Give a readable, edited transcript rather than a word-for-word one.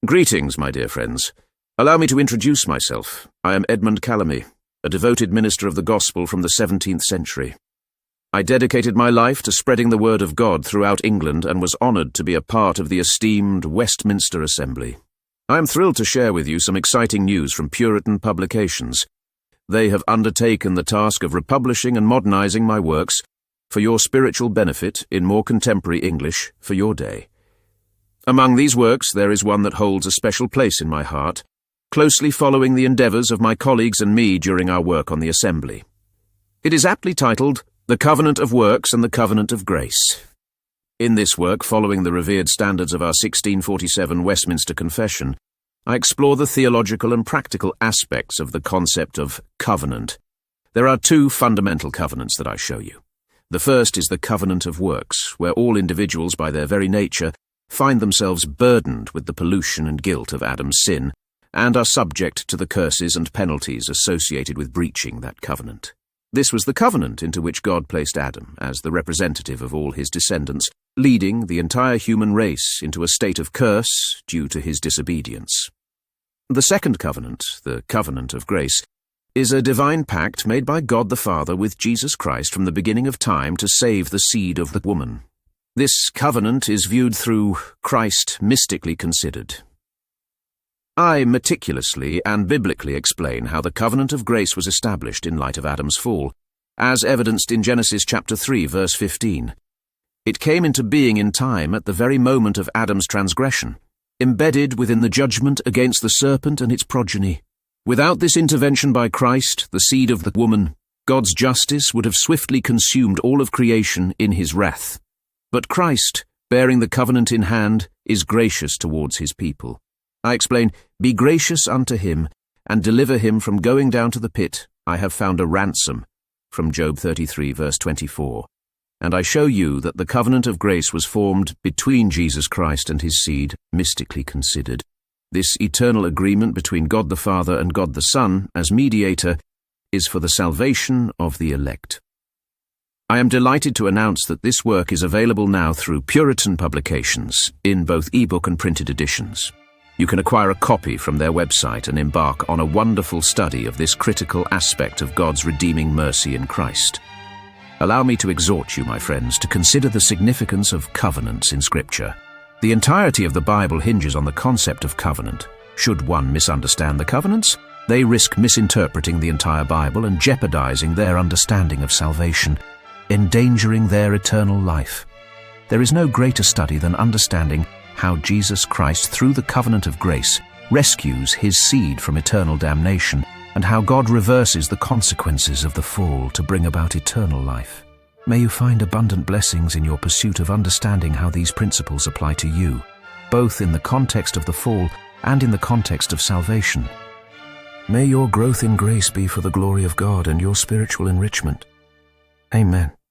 Greetings, my dear friends. Allow me to introduce myself. I am Edmund Calamy, a devoted minister of the gospel from the 17th century. I dedicated my life to spreading the word of God throughout England and was honoured to be a part of the esteemed Westminster Assembly. I am thrilled to share with you some exciting news from Puritan publications. They have undertaken the task of republishing and modernising my works for your spiritual benefit in more contemporary English for your day. Among these works there is one that holds a special place in my heart, closely following the endeavours of my colleagues and me during our work on the Assembly. It is aptly titled The Covenant of Works and the Covenant of Grace. In this work, following the revered standards of our 1647 Westminster Confession, I explore the theological and practical aspects of the concept of covenant. There are two fundamental covenants that I show you. The first is the covenant of works, where all individuals by their very nature find themselves burdened with the pollution and guilt of Adam's sin, and are subject to the curses and penalties associated with breaching that covenant. This was the covenant into which God placed Adam as the representative of all his descendants, leading the entire human race into a state of curse due to his disobedience. The second covenant, the covenant of grace, is a divine pact made by God the Father with Jesus Christ from the beginning of time to save the seed of the woman. This covenant is viewed through Christ mystically considered. I meticulously and biblically explain how the covenant of grace was established in light of Adam's fall, as evidenced in Genesis chapter 3, verse 15. It came into being in time at the very moment of Adam's transgression, embedded within the judgment against the serpent and its progeny. Without this intervention by Christ, the seed of the woman, God's justice would have swiftly consumed all of creation in his wrath. But Christ, bearing the covenant in hand, is gracious towards his people. I explain, "Be gracious unto him, and deliver him from going down to the pit. I have found a ransom," from Job 33, verse 24. And I show you that the covenant of grace was formed between Jesus Christ and his seed, mystically considered. This eternal agreement between God the Father and God the Son, as mediator, is for the salvation of the elect. I am delighted to announce that this work is available now through Puritan publications, in both ebook and printed editions. You can acquire a copy from their website and embark on a wonderful study of this critical aspect of God's redeeming mercy in Christ. Allow me to exhort you, my friends, to consider the significance of covenants in Scripture. The entirety of the Bible hinges on the concept of covenant. Should one misunderstand the covenants, they risk misinterpreting the entire Bible and jeopardizing their understanding of salvation, endangering their eternal life. There is no greater study than understanding how Jesus Christ, through the covenant of grace, rescues his seed from eternal damnation, and how God reverses the consequences of the fall to bring about eternal life. May you find abundant blessings in your pursuit of understanding how these principles apply to you, both in the context of the fall and in the context of salvation. May your growth in grace be for the glory of God and your spiritual enrichment. Amen.